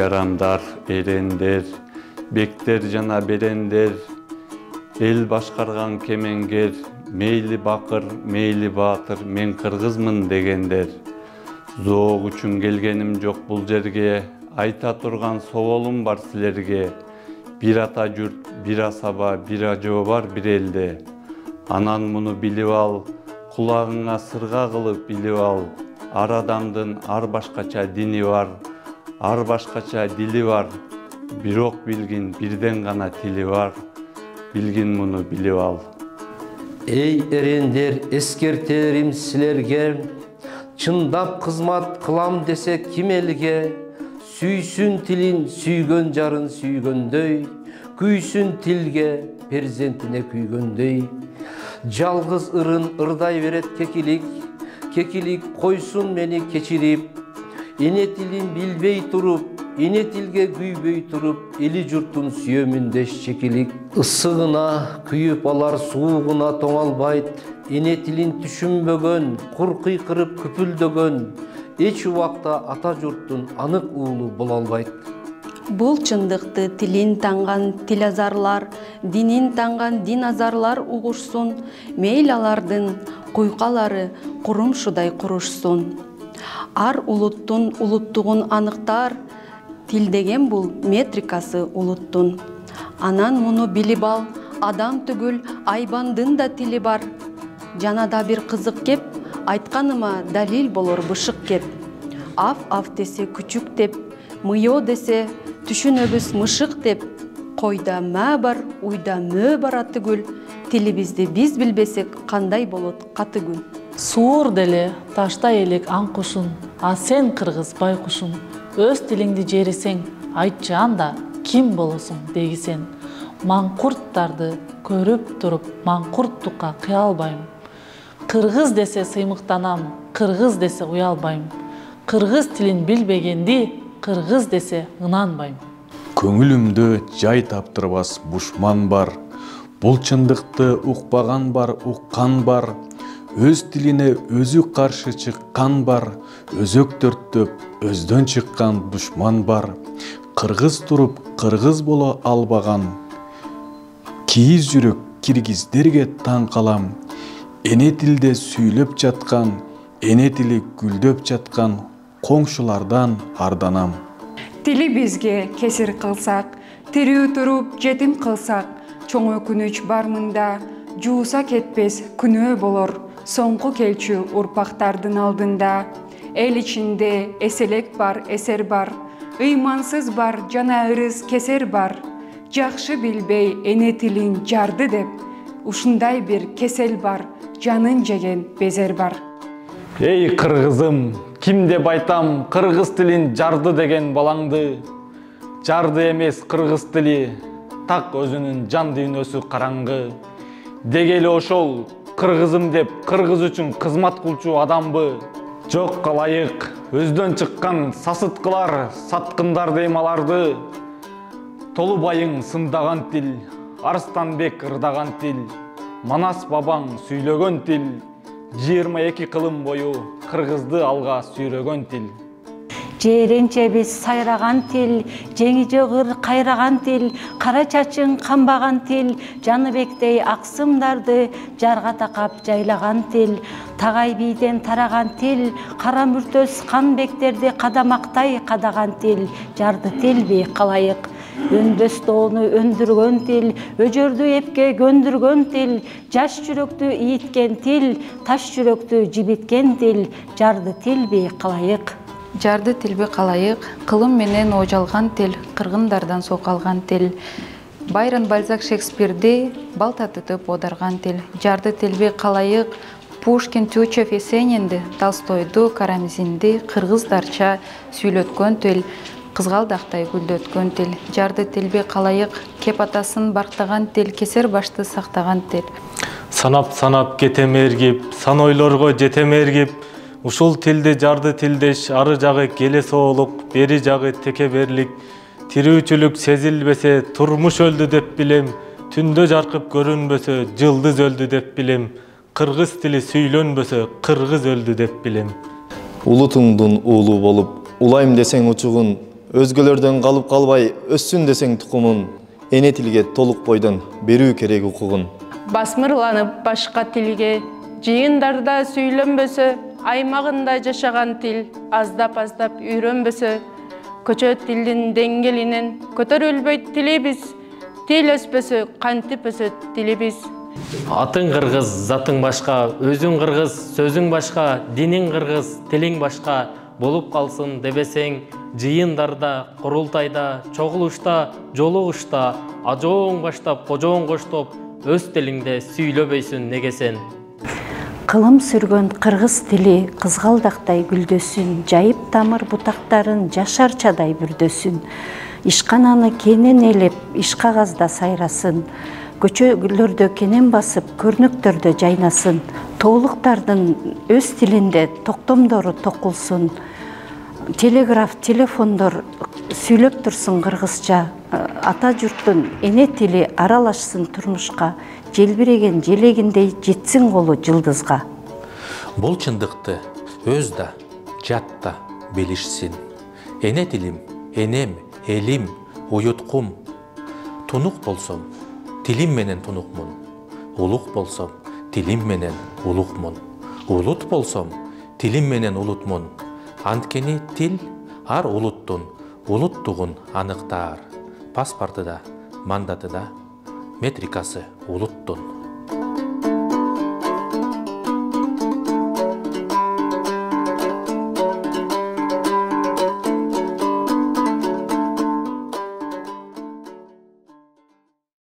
жарандар, эрендер, бектер жана берендер, эл башкарган кемеңгер, мейли бакыр, мейли баатыр, мен кыргызмын дегендер. Зоок үчүн келгеним жок бул жерге, айта турган соолум бар силерге. Бир ата журт, бир асаба, бир ажоо бар бир элде. Анан муну билип ал, кулагыңа сырга кылып билип ал. Ар адамдын ар башкача дини бар, ар башкача дили бар. Бирок билгин бирден гана тили бар. Билгин муну билип ал. Эй эрендер, эскертерим силерге, чындап кызмат кылам десе ким элге, сүйсүн тилин сүйгөн жарын сүйгөндөй, күйсүн тилге перзентине күйгөндөй. Жалгыз ырын ырдай берет кекилик, кекилик койсун мени кечирип, эне тилин билбей туруп, эне тилге күйбөй туруп, эли журтун сүйөмүн деш чекилик. Ысыгына күйүп алар суугуна тоңалбайт, эне тилин түшүнбөгөн, кур кыйкырып күпүлдөгөн, эч убакта ата журттун анык уулу боло албайт. Бул чындыкты тилин танган тилазарлар, динин танган диназарлар угушсун, мейли алардын куйкалары курумшудай курушсун. Ар улуттун улуттугун аныктар, тил деген бул метрикасы улуттун. Анан муну билип ал, адам түгүл айбандын да тили бар. Жанада бир кызык кеп, айтканыма далил болор бышык кеп. Аф десе күчүк деп, мыйо десе түшүнөбүз мышык деп. Койда мә бар, уйда мө бар атыгүл. Тилибизди биз билбесек кандай болот каты күн. Суур деле таштай элек аң кушун, а сен кыргыз байкушун. Өз тилиңди жерисең, айтчы анда ким болосуң дегисен. Маңкурттарды көрүп туруп, маңкурттукка кыя албайм. Кыргыз десе сыймыктанам, кыргыз десе уялбайм. Кыргыз тилин билбегенди, кыргыз десе ынанбайм. Көңүлүмдө жай таптырбас бушман бар. Бул чындыкты укпаган бар, уккан бар. Өз тилине өзү каршы чыккан бар. Өзөк төрттөп, өздөн чыккан душман бар. Кыргыз туруп, кыргыз боло албаган. Кийиз жүрөк киргиздерге таң калам. Эне тилде сүйлөп жаткан, эне тили гүлдөп жаткан коңшулардан арданам. Тили бизге кесир кылсак, тирүү туруп жетим кылсак, чоң өкүнүч бар мында, жууса кетпес күнөө болор, соңку келчү урпактардын алдында. Эл ичинде эселек бар, эсер бар, ыймансыз бар, жана ырыс кесер бар. Жакшы билбей эне тилин жарды деп, ушундай бир кесел бар, жанын жеген безер бар. Эй кыргызым, ким деп айтам кыргыз тилин жарды деген балаңды. Жарды эмес кыргыз тили, так өзүнүн жан дүйнөсү караңгы. Дегеле ошол кыргызым деп кыргыз үчүн кызмат кылчу адамбы. Жок калайык, өздөн чыккан сасыткылар, саткындар дейм аларды. Толубайың сындаган тил, Арстанбек ырдаган тил, Манас бабаң сүйлөгөн тил, 22 кылым бою кыргызды алга сүйрөгөн тил. Жээренче биз сайраган тил, жеңи жогыр кайраган тил, кара чачың камбаган тил, Жаныбектей аксымдарды жарга такап жайлаган тил, Тагай бийден тараган тил, кара мүртөс канбектерди кадамактай кадаган тил, жарды тилби калайык. Өндөс доону өндүргөн тил, өжөрдү эпке көндүргөн тил, жаш жүрөктү ийиткен тил, таш жүрөктү жибиткен тил, жарды тилби калайык. Жарды тилби калайык, кылым менен ожалган тил, кыргындардан сокалган тил. Байрон Бальзак Шекспирди балта тутуп одарган тил, жарды тилби калайык. Пушкин, Тютчев, Есенинди, Толстойду, Карамзинди кыргыздарча сүйлөткөн тил, кызгалдактай гүлдөткөн тил. Жарды тилби калайык, кеп атасын бактаган тил, кесер башты сактаган тил. Санап кетем эргип, сан ойлорго жетем эргип, ушул тилди жарды тилдеш, ары жагы келе соолук, бери жагы текеберлик. Тирүүчүлүк сезилбесе, турмуш өлдү деп билем, түндө жаркып көрүнбөсө, жылдыз өлдү деп билем. Кыргыз тили сүйлөнбөсө, кыргыз өлдү деп билем. Улутуңдун уулу болуп, улайм десең учугун, Өзгөлөрдөн калып калбай өссүн десең тукумун, эне тилге толук бойдон берүү керек укугун. Басмырланып башка тилге, жыйындарда сүйлөнбөсө, аймагында жашаган тил аздап үйрөнбөсө, көчө тилдин деңгээлинен көтөрүлбөйт тилибиз, тил өспөсө кантип өсөт тилибиз. Атың кыргыз, затың башка, өзүң кыргыз, сөзүң башка, диниң кыргыз, тилиң башка болуп калсын дебесең, жыйындарда, курултайда, чогулушта, жолугушта, ажооң баштап, кожооң коштоп, өз тилиңде сүйлөбөйсүн неге сен? Кылым сүргөн кыргыз тили кызгалдактай гүлдөсүн, жайып тамыр бутактарын жашарчадай бүрдөсүн. Ишкананы кенен элеп, иш кагазда сайрасын. Көчөлөрдө кенен басып, көрнөктөрдө жайнасын. Тоолуктардын өз тилинде токтомдору токулсун. Телеграф, телефондор сүйлөп турсун кыргызча. Ата журттун эне тили аралашсын турмушка. Желбиреген желегиндей жетсин колу жылдызга. Бул чындыкты өз да, жат да билишсин. Эне тилим, энем, элим, уюткум. Тунук болсом, тилим менен тунукмун. Улук болсом, тилим менен улукмун. Улут болсом, тилим менен улутмун. Анткени тил ар улуттун улуттугун аныктаар. Паспорту да, мандаты да, метрикасы улуттун